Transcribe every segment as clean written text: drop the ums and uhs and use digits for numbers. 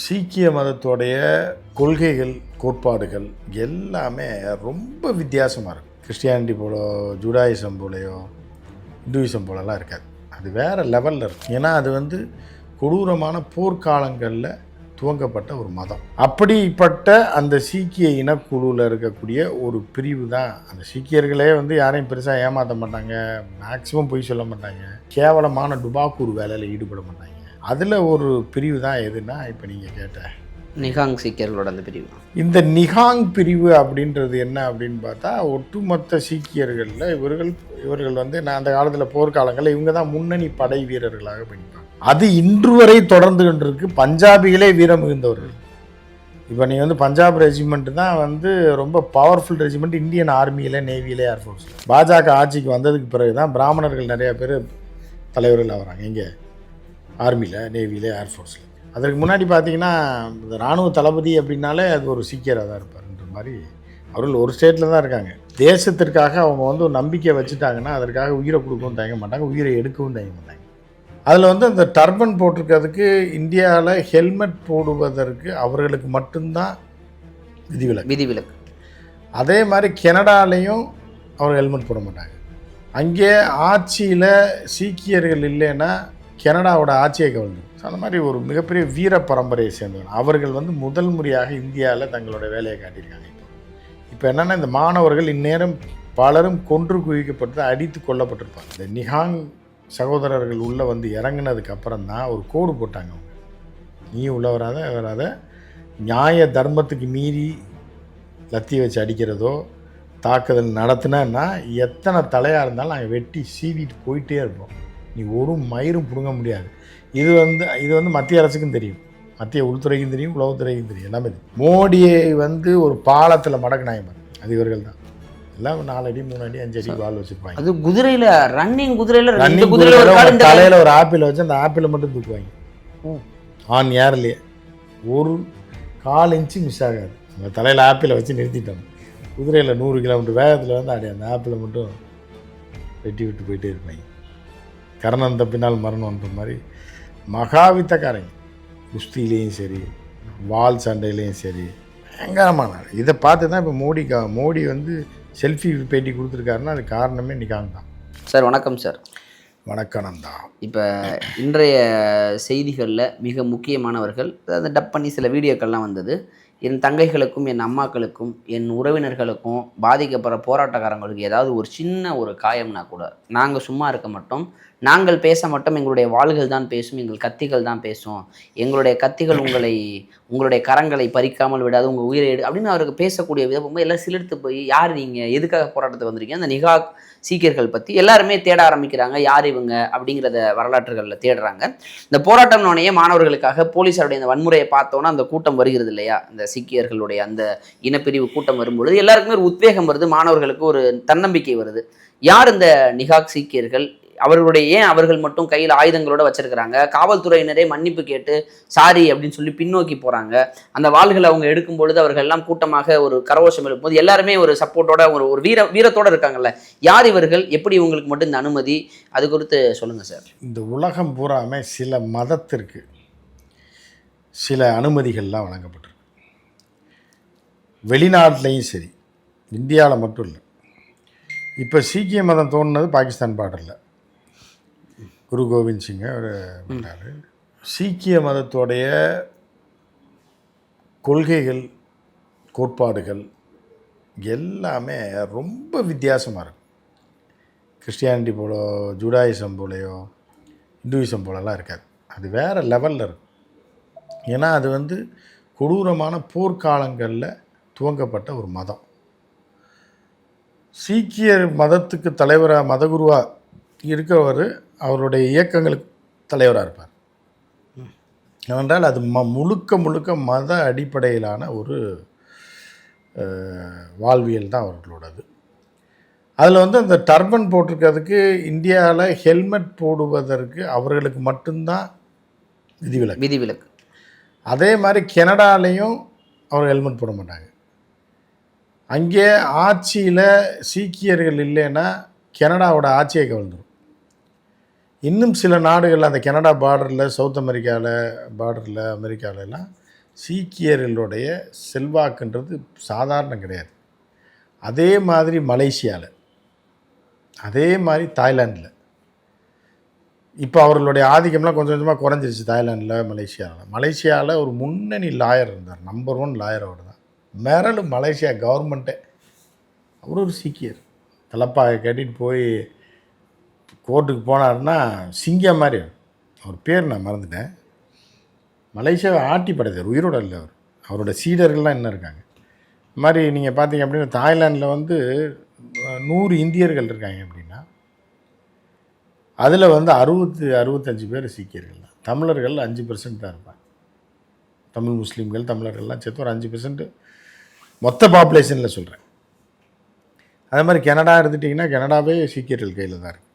சீக்கிய மதத்தோடைய கொள்கைகள், கோட்பாடுகள் எல்லாமே ரொம்ப வித்தியாசமாக இருக்கும். கிறிஸ்டியானிட்டி போல, ஜூடாயிசம் போலையோ, இந்துயிசம் போலலாம் இருக்காது. அது வேறு லெவலில் இருக்கும். ஏன்னா அது கொடூரமான போர்க்காலங்களில் துவங்கப்பட்ட ஒரு மதம். அப்படிப்பட்ட அந்த சீக்கிய இனக்குழுவில் இருக்கக்கூடிய ஒரு பிரிவு தான் அந்த சீக்கியர்களே. யாரையும் பெருசாக ஏமாற்ற மாட்டாங்க, மேக்சிமம் பொய் சொல்ல மாட்டாங்க, கேவலமான டுபாக்கூர் வேலையில் ஈடுபட மாட்டாங்க. அதில் ஒரு பிரிவு தான் எதுனா இப்போ நீங்கள் கேட்ட நிகாங் சீக்கியர்களோட அந்த பிரிவு. இந்த நிகாங் பிரிவு அப்படின்றது என்ன அப்படின்னு பார்த்தா, ஒட்டுமொத்த சீக்கியர்களில் இவர்கள் நான் அந்த காலத்தில் போர்க்காலங்களில் இவங்க தான் முன்னணி படை வீரர்களாக பண்ணிப்பாங்க. அது இன்று வரை தொடர்ந்து கொண்டிருக்கு. பஞ்சாபிகளே வீரம் மிகுந்தவர்கள். இப்போ நீங்கள் பஞ்சாப் ரெஜிமெண்ட் தான் ரொம்ப பவர்ஃபுல் ரெஜிமெண்ட் இந்தியன் ஆர்மியில், நேவியில், ஏர்ஃபோர்ஸில். பாஜக ஆட்சிக்கு வந்ததுக்கு பிறகு தான் பிராமணர்கள் நிறையா பேர் தலைவர்கள் ஆகிறாங்க. இங்கே ஆர்மியில், நேவியில், ஏர்ஃபோர்ஸில். அதற்கு முன்னாடி பார்த்தீங்கன்னா இந்த இராணுவ தளபதி அப்படின்னாலே அது ஒரு சீக்கியராக தான் இருப்பார்ன்ற மாதிரி. அவர்கள் ஒரு ஸ்டேட்டில் தான் இருக்காங்க. தேசத்திற்காக அவங்க ஒரு நம்பிக்கை வச்சுட்டாங்கன்னா அதற்காக உயிரை கொடுக்கவும் தயங்க மாட்டாங்க, உயிரை எடுக்கவும் தயங்க மாட்டாங்க. அதில் அந்த டர்பன் போட்டிருக்கிறதுக்கு இந்தியாவில் ஹெல்மெட் போடுவதற்கு அவர்களுக்கு மட்டும்தான் விதிவிலக்கு. அதே மாதிரி கனடாலையும் அவர் ஹெல்மெட் போட மாட்டாங்க. அங்கே ஆட்சியில் சீக்கியர்கள் இல்லைன்னா கனடாவோட ஆட்சியை கவர்ந்து. அந்த மாதிரி ஒரு மிகப்பெரிய வீர பரம்பரையை சேர்ந்தவங்க அவர்கள் முதல் முறையாக இந்தியாவில் தங்களோட வேலையை காட்டியிருக்காங்க. இப்போ என்னென்னா, இந்த மாணவர்கள் இந்நேரம் பலரும் கொன்று குவிக்கப்பட்டு அடித்து கொல்லப்பட்டிருப்பாங்க. இந்த நிகாங் சகோதரர்கள் உள்ளே இறங்கினதுக்கு அப்புறம் தான் ஒரு கோடு போட்டாங்க. அவங்க நீ உள்ள வராத, நியாய தர்மத்துக்கு மீறி லத்தி வச்சு அடிக்கிறதோ தாக்குதல் நடத்தினா எத்தனை தலையாக இருந்தாலும் நாங்கள் வெட்டி சீவிட்டு போயிட்டே இருப்போம். நீ ஒரு மயிரும் பிடுங்க முடியாது. இது மத்திய அரசுக்கும் தெரியும், மத்திய உள்துறைக்கும் தெரியும், உளவுத்துறைக்கும் தெரியும், எல்லாமே தெரியும். மோடியை ஒரு பாலத்தில் மடக்குனாங்க, அது இவர்கள் தான். எல்லாம் 4 அடி 3 அடி 5 அடி வால் வச்சுருப்பாங்க. அது குதிரையில் ரன்னிங் தலையில் ஒரு ஆப்பிள் வச்சு அந்த ஆப்பிளை மட்டும் தூக்குவாங்க. ஆன் ஏர்லேயே ஒரு 1/4 இன்ச்சு மிஸ் ஆகாது. அந்த தலையில் ஆப்பிளை வச்சு நிறுத்திட்டோம். குதிரையில் 100 கிலோமீட்டர் வேகத்தில் அடி அந்த ஆப்பிளை மட்டும் வெட்டி விட்டு போயிட்டே இருப்பாங்க. கர்ணன் தப்பினால் மரணம்ன்ற மாதிரி மகாவித்தக்காரங்க. குஸ்தியிலையும் சரி, வால் சண்டையிலையும் சரி, பயங்கரமான. இதை பார்த்து தான் இப்போ மோடி செல்ஃபி பேட்டி கொடுத்துருக்காருன்னா அது காரணமே நிகாங் தான். சார் வணக்கம். சார் வணக்கம் நந்தா. இப்போ இன்றைய செய்திகளில் மிக முக்கியமானவர்கள், அதை டப் பண்ணி சில வீடியோக்கள்லாம் வந்தது. என் தங்கைகளுக்கும் என் அம்மாக்களுக்கும் என் உறவினர்களுக்கும் பாதிக்கப்படுற போராட்டக்காரங்களுக்கு ஏதாவது ஒரு சின்ன ஒரு காயம்னா கூட நாங்கள் சும்மா இருக்க மாட்டோம், நாங்கள் பேச மாட்டோம், எங்களுடைய வாள்கள் தான் பேசும், எங்கள் கத்திகள் தான் பேசும், எங்களுடைய கத்திகள் உங்களுடைய கரங்களை பறிக்காமல் விடாது, உங்கள் உயிரை அப்படின்னு அவருக்கு பேசக்கூடிய விதம் எல்லாம் சிலிர்த்து போய், யார் நீங்கள், எதுக்காக போராட்டத்தை வந்திருக்கீங்க, அந்த நிகாங் சீக்கியர்கள் பற்றி எல்லாருமே தேட ஆரம்பிக்கிறாங்க. யார் இவங்க அப்படிங்கிறத வரலாற்றுகளில் தேடுறாங்க. இந்த போராட்டம் மாணவர்களுக்காக போலீஸாருடைய அந்த வன்முறையை பார்த்தோன்னா அந்த கூட்டம் வருகிறது இல்லையா, இந்த சீக்கியர்களுடைய அந்த இனப்பிரிவு கூட்டம் வரும்பொழுது எல்லாருக்குமே ஒரு உத்வேகம் வருது, மாணவர்களுக்கு ஒரு தன்னம்பிக்கை வருது. யார் இந்த நிகாங் சீக்கியர்கள், அவர்கள் மட்டும் கையில் ஆயுதங்களோட வச்சிருக்கிறாங்க, காவல்துறையினரே மன்னிப்பு கேட்டு சாரி அப்படின்னு சொல்லி பின்னோக்கி போறாங்க, அந்த வாள்களை அவங்க எடுக்கும் பொழுது அவர்கள் எல்லாம் கூட்டமாக ஒரு கரகோஷம் எழுப்பும்போது எல்லாருமே ஒரு சப்போர்ட்டோட ஒரு வீரத்தோட இருக்காங்கல்ல, யார் இவர்கள், எப்படி இவங்களுக்கு மட்டும் இந்த அனுமதி, அது குறித்து சொல்லுங்க சார். இந்த உலகம் பூராமே சில மதத்திற்கு சில அனுமதிகள்லாம் வழங்கப்பட்டிருக்கு. வெளிநாட்டிலையும் சரி, இந்தியாவில் மட்டும் இல்லை. இப்போ சீக்கிய மதம் தோன்றினது பாகிஸ்தான் பார்டரில் குரு கோவிந்த் சிங்கை அவர் பண்ணார். சீக்கிய மதத்தோடைய கொள்கைகள், கோட்பாடுகள் எல்லாமே ரொம்ப வித்தியாசமாக இருக்கும். கிறிஸ்டியானிட்டி போல, ஜூடாயிசம் போலையோ, இந்துயிசம் போலலாம் இருக்காது. அது வேறு லெவலில் இருக்கும். ஏன்னா அது கொடூரமான போர்க்காலங்களில் துவங்கப்பட்ட ஒரு மதம். சீக்கியர் மதத்துக்கு தலைவராக, மதகுருவாக இருக்கிறவர் அவருடைய இயக்கங்களுக்கு தலைவராக இருப்பார். ஏனென்றால் அது முழுக்க மத அடிப்படையிலான ஒரு வாழ்வியல் தான் அவர்களோடது. அதில் அந்த டர்பன் போட்டிருக்கிறதுக்கு இந்தியாவில் ஹெல்மெட் போடுவதற்கு அவர்களுக்கு மட்டும்தான் விதிவிலக்கு. அதே மாதிரி கனடாலையும் அவர் ஹெல்மெட் போட மாட்டாங்க. அங்கே ஆட்சியில் சீக்கியர்கள் இல்லைன்னா கனடாவோட ஆட்சியை கவர்ந்துடும். இன்னும் சில நாடுகளில் அந்த கனடா பார்டரில், சவுத் அமெரிக்காவில் பார்டரில், அமெரிக்காவிலலாம் சீக்கியர்களுடைய செல்வாக்குன்றது சாதாரணம் கிடையாது. அதே மாதிரி மலேசியாவில், அதே மாதிரி தாய்லாண்டில் இப்போ அவர்களுடைய ஆதிக்கம்லாம் கொஞ்சம் கொஞ்சமாக குறைஞ்சிருச்சு. தாய்லாண்டில், மலேசியாவில் ஒரு முன்னணி லாயர் இருந்தார். நம்பர் 1 லாயர் அவர் தான். மெரல் மலேசியா கவர்மெண்ட்டே, அவர் ஒரு சீக்கியர். தலப்பாக கட்டிட்டு போய் கோர்ட்டுக்கு போனார்னா சிங்கம் மாதிரி. அவர் பேர் நான் மறந்துட்டேன். மலேசியாவை ஆட்டி படைத்தார். உயிரோட இல்லை அவர். அவரோட சீடர்கள்லாம் இன்னும் இருக்காங்க. இது மாதிரி நீங்கள் பார்த்தீங்க அப்படின்னா தாய்லாண்டில் வந்து 100 இந்தியர்கள் இருக்காங்க அப்படின்னா அதில் வந்து 65 பேர் சீக்கியர்கள் தான். தமிழர்கள் 5% தான் இருப்பாங்க. தமிழ் முஸ்லீம்கள் தமிழர்கள்லாம் சேர்த்து ஒரு 5% மொத்த பாப்புலேஷனில் சொல்கிறேன். அதே மாதிரி கனடா எடுத்துட்டிங்கன்னா கனடாவே சீக்கியர்கள் கையில் தான் இருக்குது.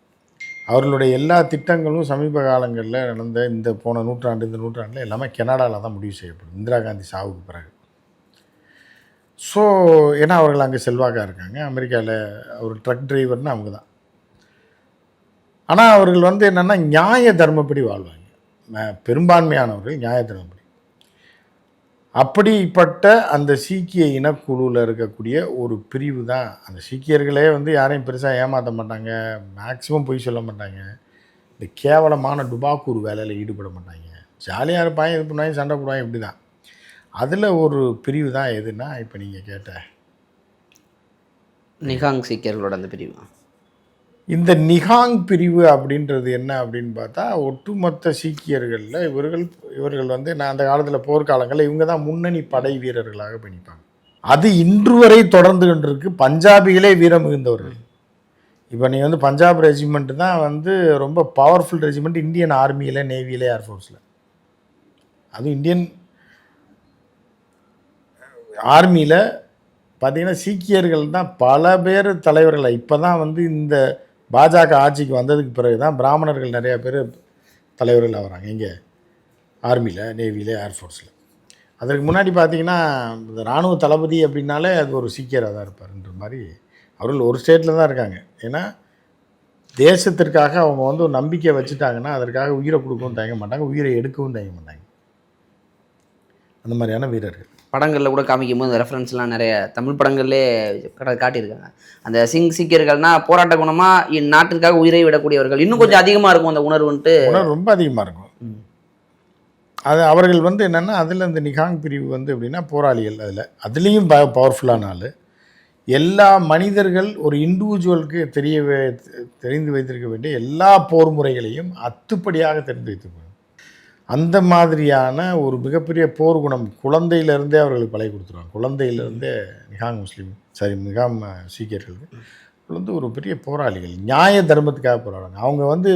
அவர்களுடைய எல்லா திட்டங்களும் சமீப காலங்களில் நடந்த இந்த நூற்றாண்டில் எல்லாமே கனடாவில் தான் முடிவு செய்யப்படும், இந்திரா காந்தி சாவுக்கு பிறகு. ஸோ ஏன்னா அவர்கள் அங்கே செல்வாக்காக இருக்காங்க. அமெரிக்காவில் ஒரு ட்ரக் டிரைவர்னு அவங்க தான். ஆனால் அவர்கள் வந்து என்னென்னா நியாய தர்மப்படி வாழ்வாங்க. பெரும்பான்மையானவர்கள் நியாய தர்மப்படி. அப்படிப்பட்ட அந்த சீக்கிய இனக்குழுவில் இருக்கக்கூடிய ஒரு பிரிவு தான் அந்த சீக்கியர்களே. வந்து யாரையும் பெருசாக ஏமாற்ற மாட்டாங்க, மேக்ஸிமம் பொய் சொல்ல மாட்டாங்க, இந்த கேவலமான டுபாக்கூர் வேலையில் ஈடுபட மாட்டாங்க, ஜாலியாக இருப்பாங்க, இது பண்ணுவாங்க, சண்டை போடுவாங்க, இப்படி தான். அதில் ஒரு பிரிவு தான் எதுனா இப்போ நீங்கள் கேட்ட நிகாங் சீக்கியர்களோட அந்த பிரிவு. இந்த நிகாங் பிரிவு அப்படின்றது என்ன அப்படின்னு பார்த்தா, ஒட்டுமொத்த சீக்கியர்களில் இவர்கள் வந்து நான் அந்த காலத்தில் போர்க்காலங்களில் இவங்க தான் முன்னணி படை வீரர்களாக பண்ணிப்பாங்க. அது இன்று வரை தொடர்ந்து கொண்டிருக்கு. பஞ்சாபிகளே வீரம் மிகுந்தவர்கள். இப்போ நீங்கள் வந்து பஞ்சாப் ரெஜிமெண்ட் தான் வந்து ரொம்ப பவர்ஃபுல் ரெஜிமெண்ட் இந்தியன் ஆர்மியில், நேவியில், ஏர்ஃபோர்ஸில். அதுவும் இந்தியன் ஆர்மியில் பார்த்திங்கன்னா சீக்கியர்கள் தான் பல பேர் தலைவர்கள். இப்போ தான் வந்து இந்த பாஜக ஆட்சிக்கு வந்ததுக்கு பிறகு தான் பிராமணர்கள் நிறையா பேர் தலைவர்கள் ஆகிறாங்க. இங்கே ஆர்மியில், நேவியில், ஏர்ஃபோர்ஸில். அதற்கு முன்னாடி பார்த்திங்கன்னா இந்த இராணுவ தளபதி அப்படின்னாலே அது ஒரு சீக்கியராக தான் இருப்பார்ன்ற மாதிரி. அவர்கள் ஒரு ஸ்டேட்டில் தான் இருக்காங்க. ஏன்னா தேசத்திற்காக அவங்க வந்து ஒரு நம்பிக்கை வச்சுட்டாங்கன்னா அதற்காக உயிரை கொடுக்கவும் தயங்க மாட்டாங்க, உயிரை எடுக்கவும் தயங்க மாட்டாங்க. அந்த மாதிரியான வீரர்கள். படங்களில் கூட காமிக்கும் போது அந்த ரெஃபரன்ஸ்லாம் நிறைய தமிழ் படங்கள்லே காட்டியிருக்காங்க. அந்த சீக்கியர்கள்னா போராட்ட குணமாக நாட்டிற்காக உயிரை விடக்கூடியவர்கள். இன்னும் கொஞ்சம் அதிகமாக இருக்கும் அந்த உணர்வுன்ட்டு. உணர்வு ரொம்ப அதிகமாக இருக்கும். அது அவர்கள் வந்து என்னென்னா அதில் இந்த நிகாங் பிரிவு வந்து எப்படின்னா போராளிகள். அதுலேயும் பவர்ஃபுல்லான ஆள். எல்லா மனிதர்கள் ஒரு இண்டிவிஜுவலுக்கு தெரிந்து வைத்திருக்க வேண்டிய எல்லா போர் முறைகளையும் அத்துப்படியாக தெரிந்து வைத்திருப்பாங்க. அந்த மாதிரியான ஒரு மிகப்பெரிய போர் குணம் குழந்தையிலேருந்தே அவர்களுக்கு பழகி கொடுத்துருவாங்க. குழந்தையிலேருந்தே நிகாங் சீக்கியர்களுக்கு வந்து ஒரு பெரிய போராளிகள், நியாய தர்மத்துக்காக போராடுறாங்க. அவங்க வந்து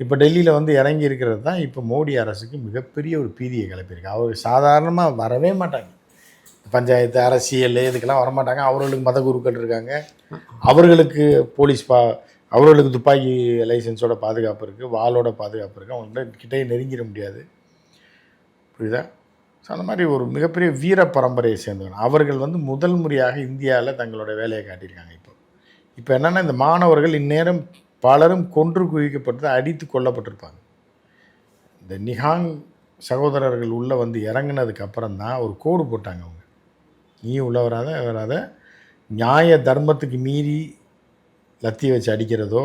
இப்போ டெல்லியில் வந்து இறங்கி இருக்கிறது தான் இப்போ மோடி அரசுக்கு மிகப்பெரிய ஒரு பீதியை கிளப்பியிருக்கு. அவங்க சாதாரணமாக வரவே மாட்டாங்க. பஞ்சாயத்து அரசியல் இதுக்கெல்லாம் வரமாட்டாங்க. அவர்களுக்கு மத குருக்கள் இருக்காங்க, அவர்களுக்கு அவர்களுக்கு துப்பாக்கி லைசன்ஸோட பாதுகாப்பு இருக்குது, வாளோட பாதுகாப்பு இருக்குது. அவங்கள்ட்ட கிட்டே நெருங்கிட முடியாது. புரியுதா? ஸோ அந்த மாதிரி ஒரு மிகப்பெரிய வீர பரம்பரையை சேர்ந்தவங்க அவர்கள் வந்து முதல் முறையாக இந்தியாவில் தங்களோட வேலையை காட்டியிருக்காங்க. இப்போ என்னென்னா இந்த மாணவர்கள் இந்நேரம் பலரும் கொன்று குவிக்கப்பட்டு அடித்து கொல்லப்பட்டிருப்பாங்க. இந்த நிகாங் சகோதரர்கள் உள்ளே வந்து இறங்கினதுக்கு அப்புறம் தான் ஒரு கோடு போட்டாங்க. அவங்க நீ உள்ளே வராத, நியாய தர்மத்துக்கு மீறி லத்தி வச்சு அடிக்கிறதோ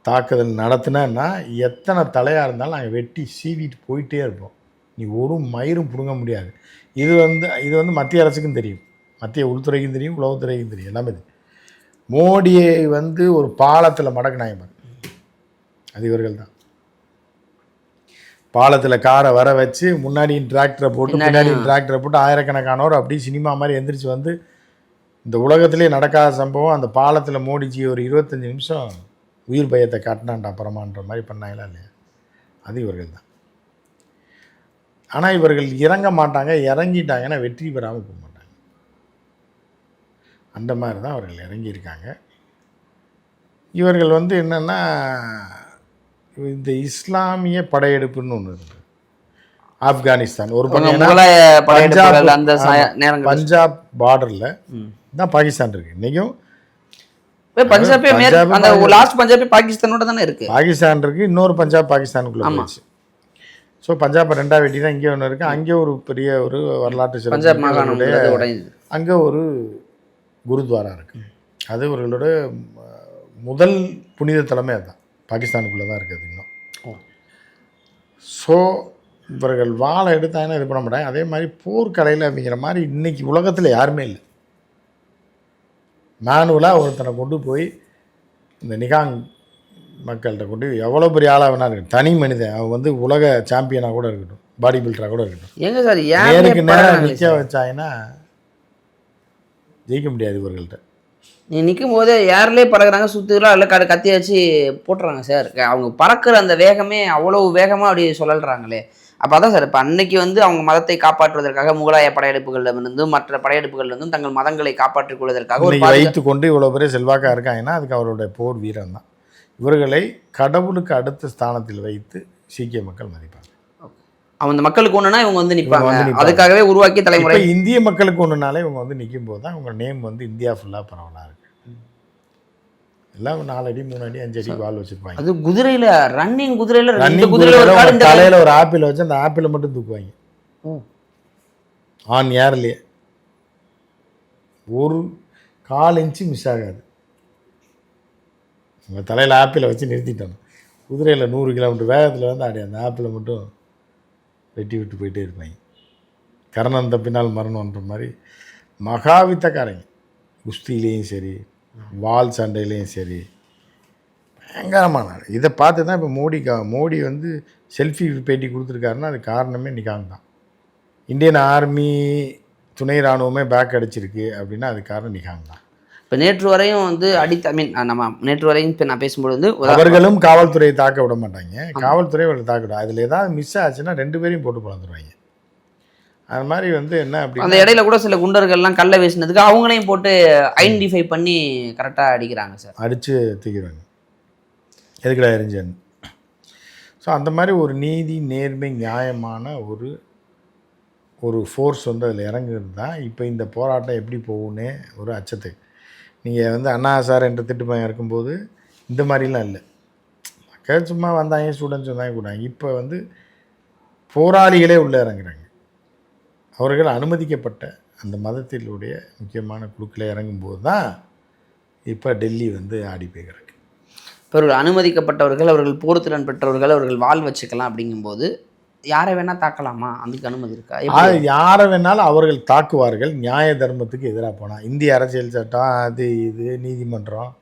தாக்குதல் நடத்தினா எத்தனை தலையாக இருந்தாலும் நாங்கள் வெட்டி சீவிட்டு போயிட்டே இருப்போம், நீ ஒரு மயிரும் பிடுங்க முடியாது. இது வந்து மத்திய அரசுக்கும் தெரியும், மத்திய உள்துறைக்கும் தெரியும், உளவுத்துறைக்கும் தெரியும், எல்லாமே தெரியும். மோடியை வந்து ஒரு பாலத்தில் மடக்குனாங்க, அது இவர்கள் தான். பாலத்தில் காரை வர வச்சு முன்னாடியும் டிராக்டரை போட்டு ஆயிரக்கணக்கானோர் அப்படி சினிமா மாதிரி எந்திரிச்சு வந்து இந்த உலகத்திலே நடக்காத சம்பவம். அந்த பாலத்தில் மோடிஜி ஒரு 25 நிமிஷம் உயிர் பயத்தை காட்டினான்டா அப்புறமான்ற மாதிரி பண்ணாங்களா இல்லையா? அது இவர்கள் தான். ஆனால் இவர்கள் இறங்க மாட்டாங்க, இறங்கிட்டாங்கன்னா வெற்றி பெறாமல் போக மாட்டாங்க. அந்த மாதிரி தான் அவர்கள் இறங்கியிருக்காங்க. இவர்கள் வந்து என்னென்னா இந்த இஸ்லாமிய படையெடுப்புன்னு ஒன்று இருக்குது. ஆப்கானிஸ்தான் ஒரு பஞ்சாப் பார்டரில் தான் பாகிஸ்தான் இருக்குது. இன்றைக்கும் பாகிஸ்தானோட தானே இருக்குது. பாகிஸ்தான் இருக்குது, இன்னொரு பஞ்சாப் பாகிஸ்தானுக்குள்ளே போச்சு. ஸோ பஞ்சாப் 2ஆக வெட்டி தான் இங்கே ஒன்று இருக்குது. அங்கே ஒரு பெரிய ஒரு வரலாற்று பஞ்சாப் சிறப்பு மாகாணம்ன்றது உடையுது. அங்கே ஒரு குருத்வாரா இருக்குது. அது இவர்களோட முதல் புனித தலைமை அதுதான். பாகிஸ்தானுக்குள்ளே தான் இருக்குது இன்னும். ஸோ இவர்கள் வாழை எடுத்தாங்கன்னா இது பண்ண மாட்டாங்க. அதே மாதிரி போர்க்கலையில் அப்படிங்கிற மாதிரி இன்றைக்கி உலகத்தில் யாருமே இல்லை. மேனுவலாக ஒருத்தனை கொண்டு போய் இந்த நிகாங் மக்கள்கிட்ட கொண்டு எவ்வளோ பெரிய ஆளாக வேணா இருக்கட்டும், தனி மனிதன் அவன் வந்து உலக சாம்பியனாக கூட இருக்கட்டும், பாடி பில்டராக கூட இருக்கட்டும், எங்க சார் நேருக்கு நேரம் நிற்க வச்சாங்கன்னா ஜெயிக்க முடியாது இவர்கள்ட்ட. நீ நிற்கும் போது ஏர்லேயே பறக்குறாங்க, சுற்றுலாம் இல்லை கத்தி வச்சு போட்டுறாங்க சார். அவங்க பறக்கிற அந்த வேகமே அவ்வளோ வேகமாக அப்படி சொல்லல்றாங்களே. அப்போ அதான் சார், இப்போ அன்னைக்கு வந்து அவங்க மதத்தை காப்பாற்றுவதற்காக முகலாய படையெடுப்புகளிலிருந்தும் மற்ற படையெடுப்புகளிலிருந்தும் தங்கள் மதங்களை காப்பாற்றிக் கொள்வதற்காக வைத்து கொண்டு இவ்வளோ பெரிய செல்வாக்காக இருக்காங்கன்னா அதுக்கு அவருடைய போர் வீரன் தான். இவர்களை கடவுளுக்கு அடுத்த ஸ்தானத்தில் வைத்து சீக்கிய மக்கள் மதிப்பாங்க. அந்த மக்களுக்கு ஒன்றுனா இவங்க வந்து நிற்பாங்க. அதுக்காகவே உருவாக்கி தலைமுறை இந்திய மக்களுக்கு ஒன்றுனாலே இவங்க வந்து நிற்கும் போது தான் இவங்க நேம் வந்து இந்தியா ஃபுல்லாக பரவலாக இருக்குது. எல்லாம் 4 அடி 3 அடி 5 அடி வால் வச்சுருப்பாங்க. அது குதிரையில் ரன்னிங் குதிரையில் தலையில் ஒரு ஆப்பிள் வச்சு அந்த ஆப்பிளை மட்டும் தூக்குவாங்க ஆன் ஏர்லேயே. ஒரு 1/4 இன்ச்சு மிஸ் ஆகாது. உங்கள் தலையில் ஆப்பிளை வச்சு நிறுத்திட்டோம். குதிரையில் 100 கிலோமீட்டர் வேகத்தில் வந்து அப்படி அந்த ஆப்பிளை மட்டும் வெட்டி விட்டு போயிட்டே இருப்பாங்க. கர்ணன் தப்பினால் மரணம்ன்ற மாதிரி மகாவித்தக்காரங்க. குஸ்தியிலையும் சரி, வால் சண்டையிலையும் சரி, பயங்கரமான. இதை பார்த்து தான் இப்போ மோடி வந்து செல்ஃபி பேட்டி கொடுத்துருக்காருன்னா அது காரணமே நிகாங் தான். இந்தியன் ஆர்மி துணை இராணுவமே பேக் அடிச்சிருக்கு அப்படின்னா அது காரணம் நிகாங் தான். இப்போ நேற்று வரையும் வந்து நம்ம நேற்று வரையும் இப்போ நான் பேசும்போது வந்து அவர்களும் காவல்துறையை தாக்க விட மாட்டாங்க. காவல்துறை அவர்களை தாக்க விடும். அதில் ஏதாவது மிஸ் ஆச்சுன்னா 2 பேரையும் போட்டு பிளந்துருவாங்க. அது மாதிரி வந்து என்ன அப்படி அந்த இடையில கூட சில குண்டர்கள்லாம் கல்லை வீசினதுக்கு அவங்களையும் போட்டு ஐடென்டிஃபை பண்ணி கரெக்டாக அடிக்கிறாங்க சார். அடித்து தூக்கிடுவாங்க. எதுக்கடா எரிஞ்சன். ஸோ அந்த மாதிரி ஒரு நீதி நேர்மை நியாயமான ஒரு ஃபோர்ஸ் வந்து அதில் இறங்குறது தான் இப்போ இந்த போராட்டம் எப்படி போகும்னே ஒரு அச்சத்தை. நீங்கள் வந்து அண்ணா சார் என்ற திட்டுப்பயம் இருக்கும்போது இந்த மாதிரிலாம் இல்லை. மக்கள் சும்மா வந்தாங்க, ஸ்டூடெண்ட்ஸ் வந்தாங்க கூடாங்க. இப்போ வந்து போராளிகளே உள்ளே இறங்குறாங்க. அவர்கள் அனுமதிக்கப்பட்ட அந்த மதத்தினுடைய முக்கியமான குழுக்களை இறங்கும்போது தான் இப்போ டெல்லி வந்து ஆடி போய் கிடக்கு. இவர்கள் அனுமதிக்கப்பட்டவர்கள், அவர்கள் போர்த்திறன் பெற்றவர்கள், அவர்கள் வாழ் வச்சுக்கலாம். அப்படிங்கும்போது யாரை வேணால் தாக்கலாமா? அதுக்கு அனுமதி இருக்கா? யாரை வேணாலும் அவர்கள் தாக்குவார்கள். நியாய தர்மத்துக்கு எதிராக போனால் இந்திய அரசியல் சட்டம் அது இது நீதிமன்றம்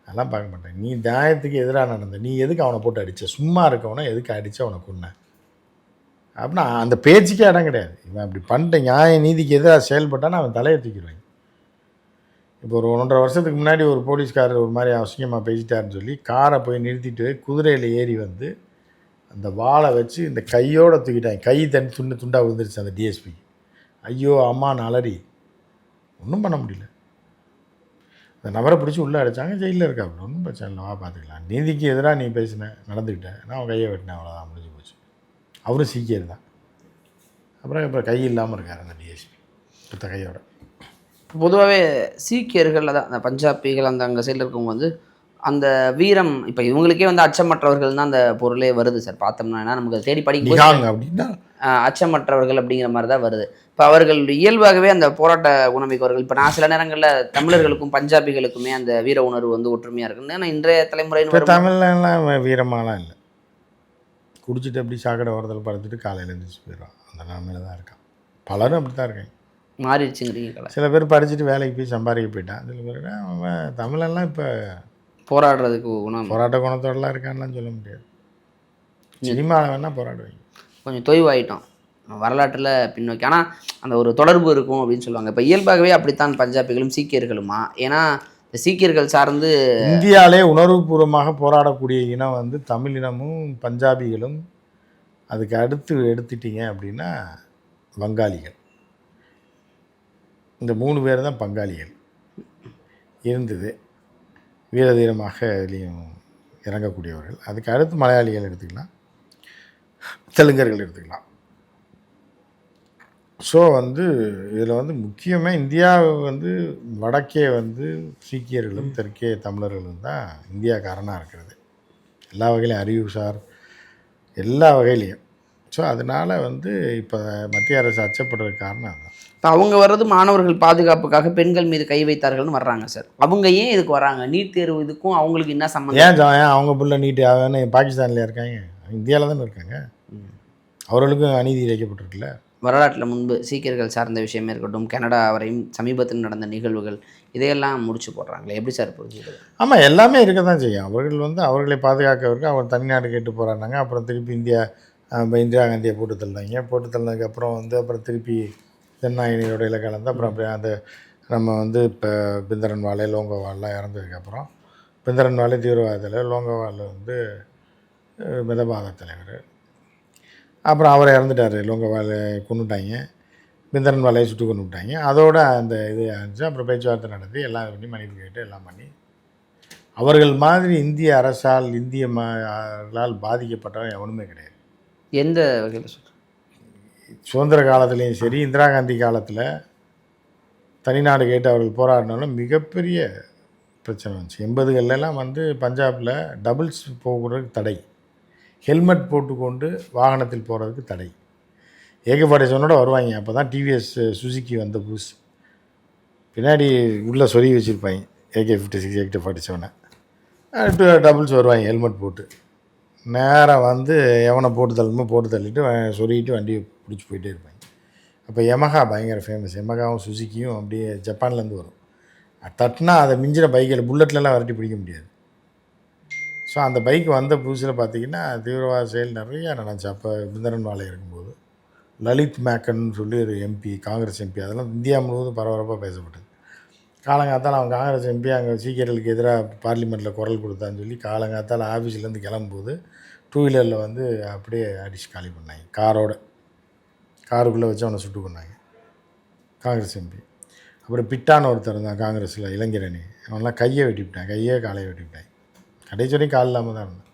அதெல்லாம் பார்க்க மாட்டேன். நீ நியாயத்துக்கு எதிராக நடந்த நீ எதுக்கு அவனை போட்டு அடித்த? சும்மா இருக்கவனை எதுக்கு அடித்து அவனை கொன்ன? அப்படின்னா அந்த பேச்சுக்கே இடம் கிடையாது. இவன் அப்படி பண்ணிட்டு நியாய நீதிக்கு எதிராக செயல்பட்டான்னு அவன் தலையை தூக்கிடுவாங்க. இப்போ ஒரு 1.5 வருஷத்துக்கு முன்னாடி ஒரு போலீஸ்காரர் ஒரு மாதிரி அசிங்கமாக பேசிட்டாருன்னு சொல்லி காரை போய் நிறுத்திட்டு குதிரையில் ஏறி வந்து அந்த வாளை வச்சு இந்த கையோடு தூக்கிட்டாங்க. கை துண்டாக விழுந்துருச்சு அந்த டிஎஸ்பி. ஐயோ அம்மா அலறி ஒன்றும் பண்ண முடியல. அந்த நபரை பிடிச்சி உள்ளே அடித்தாங்க. ஜெயிலில் இருக்கா. அப்படி ஒன்றும் பிரச்சனை இல்லை, வா பார்த்துக்கலாம். நீதிக்கு எதிராக நீ பேசின நடந்துக்கிட்டேன், நான் அவன் கையை வெட்டினேன், அவ்வளோதான், முடிஞ்சு போச்சு. அவரும் சீக்கியர் தான். அப்புறம் இப்போ கை இல்லாமல் இருக்கார் அந்த டிஎஸ்பி மற்ற கையோட. பொதுவாகவே சீக்கியர்கள் தான் அந்த பஞ்சாபிகள் அந்த அங்கே சைடில் இருக்கவங்க வந்து அந்த வீரம் இப்போ இவங்களுக்கே வந்து அச்சமற்றவர்கள் தான் அந்த பொருளே வருது சார். பார்த்தோம்னா நமக்கு தேடி படிக்க அப்படின்னா அச்சமற்றவர்கள் அப்படிங்கிற மாதிரி தான் வருது. இப்போ அவர்கள் இயல்பாகவே அந்த போராட்ட குணமிக்கவர்கள். இப்போ நான் சில நேரங்களில் தமிழர்களுக்கும் பஞ்சாபிகளுக்குமே அந்த வீர உணர்வு வந்து ஒற்றுமையாக இருக்குன்னு. ஏன்னா இன்றைய தலைமுறையின் தமிழ்லாம் வீரமாலாம் இல்லை. குடிச்சிட்டு அப்படி சாக்கடை ஓரத்தில் படுத்துட்டு காலையில் எழுந்திரிச்சு போயிடுவான். அந்த நிலமையில தான் இருக்கான். பலரும் அப்படி தான் இருக்காங்க. மாறிடுச்சுங்கிறீங்க. சில பேர் படிச்சுட்டு வேலைக்கு போய் சம்பாதிக்க போயிட்டான். சில பேர் அவன் தமிழெல்லாம் இப்போ போராடுறதுக்கு போராட்ட குணத்தோடலாம் இருக்கான்லாம் சொல்ல முடியாது. சினிமாவில் வேணால் போராடுவாங்க. கொஞ்சம் தொய்வாயிட்டோம் வரலாற்றில் பின்னோக்கி. ஆனால் அந்த ஒரு தொடர்பு இருக்கும் அப்படின்னு சொல்லுவாங்க. இப்போ இயல்பாகவே அப்படித்தான் பஞ்சாபிகளும் சீக்கியர்களுமா? ஏன்னா இந்த சீக்கியர்கள் சார்ந்து இந்தியாவிலே உணர்வுபூர்வமாக போராடக்கூடிய இனம் வந்து தமிழினமும் பஞ்சாபிகளும். அதுக்கு அடுத்து எடுத்துட்டீங்க அப்படின்னா வங்காளிகள். இந்த 3 பேர் தான் பங்காளிகள் இருந்தது. வீரதீரமாக இதுலேயும் இறங்கக்கூடியவர்கள். அதுக்கு அடுத்து மலையாளிகள் எடுத்துக்கலாம், தெலுங்கர்கள் எடுத்துக்கலாம். ஸோ வந்து இதில் வந்து முக்கியமாக இந்தியாவை வந்து வடக்கே வந்து சீக்கியர்களும் தெற்கே தமிழர்களும் தான் இந்தியாவுக்கு அரணாக இருக்கிறது. எல்லா வகையிலையும் அறிவுசார் எல்லா வகையிலையும். ஸோ அதனால் வந்து இப்போ மத்திய அரசு அச்சப்படுறதுக்கு காரணம் அதுதான். இப்போ அவங்க வர்றது மாணவர்கள் பாதுகாப்புக்காக பெண்கள் மீது கை வைத்தார்கள்னு வர்றாங்க சார். அவங்க ஏன் இதுக்கு வராங்க? நீட் தேர்வு இதுக்கும் அவங்களுக்கு என்ன சம்மந்தம்? ஏன் அவங்க பிள்ளை நீட்டு அவன்னு பாகிஸ்தானில் இருக்காங்க, இந்தியாவில் தானே இருக்காங்க. அவர்களுக்கும் அநீதி இழைக்கப்பட்டிருக்குல்ல. வரலாற்றில் முன்பு சீக்கியர்கள் சார்ந்த விஷயமே இருக்கட்டும், கனடா வரையும் சமீபத்தில் நடந்த நிகழ்வுகள் இதையெல்லாம் முடிச்சு போடுறாங்களே, எப்படி சார் புரிஞ்சுக்கிறது? ஆமாம், எல்லாமே இருக்க தான் செய்யும். அவர்கள் வந்து அவர்களை பாதுகாக்கிறதுக்கு அவர் தனிநாடு கேட்டு போகிறாங்க. அப்புறம் திருப்பி இப்போ இந்திரா காந்தியை போட்டு தள்ளினதுக்கப்புறம் வந்து அப்புறம் திருப்பி தென்னாயினியோடையில் கலந்து அப்புறம் அப்படியே அந்த நம்ம வந்து இப்போ பிந்தரன்வாலே லோங்கோவால்லாம் இறந்ததுக்கப்புறம் பிந்தரன்வாலே தீவிரவாதத்தில் லோங்கோவால் வந்து மிதவாத தலைவர். அப்புறம் அவர் இறந்துட்டார், லோங்கோவாலை கொண்டுட்டாங்க, பிந்தரன்வாலையை சுட்டு கொண்டு விட்டாங்க. அதோடு அந்த இது ஆச்சு. அப்புறம் பேச்சுவார்த்தை நடத்தி எல்லாம் பண்ணி மன்னிப்பு கேட்டு எல்லாம் பண்ணி அவர்கள் மாதிரி இந்திய அரசால் பாதிக்கப்பட்டவன் எவனுமே கிடையாது. எந்த வகையில் சார்? சுதந்திர காலத்துலேயும் சரி, இந்திரா காந்தி காலத்தில் தனிநாடு கேட்டு அவர்கள் போராடினாலும் மிகப்பெரிய பிரச்சனை வந்துச்சு. 80கள்லாம் வந்து பஞ்சாபில் டபுள்ஸ் போகிறதுக்கு தடை, ஹெல்மெட் போட்டுக்கொண்டு வாகனத்தில் போகிறதுக்கு தடை. AK-47 வருவாங்க. அப்போ தான் டிவிஎஸ் சுசுக்கி வந்த புதுசு. பின்னாடி உள்ளே சொருகி வச்சுருப்பாங்க AK-56 AK-47. டபுள்ஸ் வருவாங்க ஹெல்மெட் போட்டு. நேராக வந்து எவனை போட்டு தள்ளிட்டு சொருகிட்டு வண்டியை பிடிச்சி போயிட்டே இருப்பாங்க. அப்போ யமஹா பயங்கர ஃபேமஸ். யமஹாவும் சுசுக்கியும் அப்படியே ஜப்பான்லேருந்து வரும். தட்டினா அதை மிஞ்சின பைக்கில் புல்லட்லலாம் விரட்டி பிடிக்க முடியாது. ஸோ அந்த பைக் வந்த புதுசில் பார்த்திங்கன்னா தீவிரவாத செயல் நிறையா நடந்துச்சு. அப்போ பிந்தரன்வாலை இருக்கும்போது லலித் மேக்கன்னு சொல்லி ஒரு எம்பி, காங்கிரஸ் எம்பி, அதெல்லாம் இந்தியா முழுவதும் பரபரப்பாக பேசப்பட்டது. காலங்காத்தால் அவன் காங்கிரஸ் எம்பி அங்கே சீக்கியர்களுக்கு எதிராக பார்லிமெண்ட்டில் குரல் கொடுத்தான்னு சொல்லி காலங்காத்தால் ஆஃபீஸ்லேருந்து கிளம்பும்போது 2 வீலரில் வந்து அப்படியே அடித்து காலி பண்ணாங்க. காருக்குள்ளே வச்சு அவனை சுட்டு கொண்டாங்க காங்கிரஸ் எம்பி. அப்புறம் பிட்டான்னு ஒருத்தர் இருந்தான் காங்கிரஸில், இளைஞரணி, அவன்லாம் கையை வெட்டிவிட்டான், காலையை வெட்டிவிட்டாங்க. கடைசி வரைக்கும் கால் இல்லாமல் தான் இருந்தான்.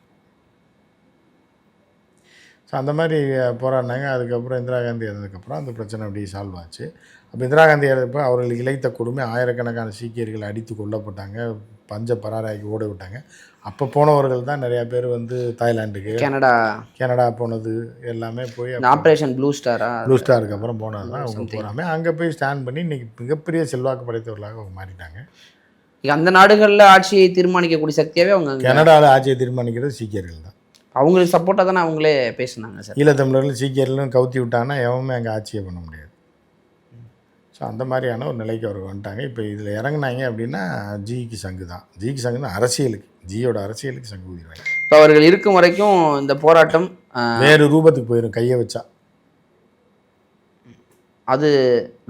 ஸோ அந்த மாதிரி போராடினாங்க. அதுக்கப்புறம் இந்திரா காந்தி இறந்ததுக்கப்புறம் அந்த பிரச்சனை அப்படியே சால்வ் ஆச்சு. அப்போ இந்திரா காந்தி இறந்தப்போ அவர்களுக்கு இழைத்த கொடுமை, ஆயிரக்கணக்கான சீக்கியர்கள் அடித்து கொல்லப்பட்டாங்க, பஞ்ச பராராக்கி ஓட விட்டாங்க. அப்போ போனவர்கள் தான் நிறையா பேர் வந்து தாய்லாண்டுக்கு, கனடா போனது எல்லாமே போய் ஆப்ரேஷன் ப்ளூ ஸ்டாருக்கு அப்புறம் போனது தான் அவங்க போகாமல் அங்கே போய் ஸ்டாண்ட் பண்ணி இன்றைக்கி மிகப்பெரிய செல்வாக்கு படைத்தவர்களாக அவங்க மாறிட்டாங்க. அந்த நாடுகளில் ஆட்சியை தீர்மானிக்கக்கூடிய சக்தியாகவே அவங்க, கனடாவில் ஆட்சியை தீர்மானிக்கிறது சீக்கியர்கள் தான். அவங்களுக்கு சப்போர்ட்டாக தானே அவங்களே பேசுனாங்க சார். ஈழத்தமிழர்கள் சீக்கியர்களும் கவுத்தி விட்டாங்கன்னா எவனுமே அங்கே ஆட்சியை பண்ண முடியாது. ஸோ அந்த மாதிரியான ஒரு நிலைக்கு அவர்கள் வந்துட்டாங்க. இப்போ இதில் இறங்குனாங்க அப்படின்னா ஜிக்கு சங்கு தான் அரசியலுக்கு, ஜியோட அரசியலுக்கு சங்கு ஊதிடுவாங்க. இப்போ அவர்கள் இருக்கும் வரைக்கும் இந்த போராட்டம் வேறு ரூபத்துக்கு போயிடும் கையை வச்சா. அது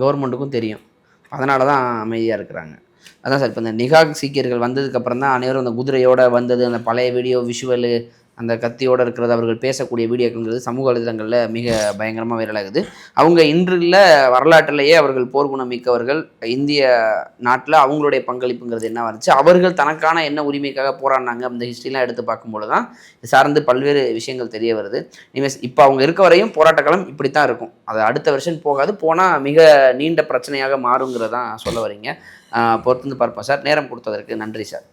கவர்மெண்ட்டுக்கும் தெரியும், அதனால தான் அமைதியாக இருக்கிறாங்க. அதான் சார், இப்போ இந்த நிகாக் சீக்கியர்கள் வந்ததுக்கப்புறம் தான் அனைவரும் அந்த குதிரையோடு வந்தது, அந்த பழைய வீடியோ விஷுவலு, அந்த கத்தியோடு இருக்கிறது, அவர்கள் பேசக்கூடிய வீடியோக்கள் சமூக வலைதளங்களில் மிக பயங்கரமாக வைரலாகுது. அவங்க இன்றுள்ள வரலாற்றிலேயே அவர்கள் போர்க்குணம் மிக்கவர்கள். இந்திய நாட்டில் அவங்களுடைய பங்களிப்புங்கிறது என்ன வந்துச்சு, அவர்கள் தனக்கான என்ன உரிமைக்காக போராடினாங்க, அந்த ஹிஸ்ட்ரிலாம் எடுத்து பார்க்கும்போது தான் சார்ந்து பல்வேறு விஷயங்கள் தெரிய வருது. இப்போ அவங்க இருக்க வரையும் போராட்டக்காலம் இப்படி தான் இருக்கும், அது அடுத்த வருஷன் போகாது, போனால் மிக நீண்ட பிரச்சனையாக மாறுங்கிறதான் சொல்ல வரீங்க. பொறுத்து பார்ப்போம் சார். நேரம் கொடுத்ததற்கு நன்றி சார்.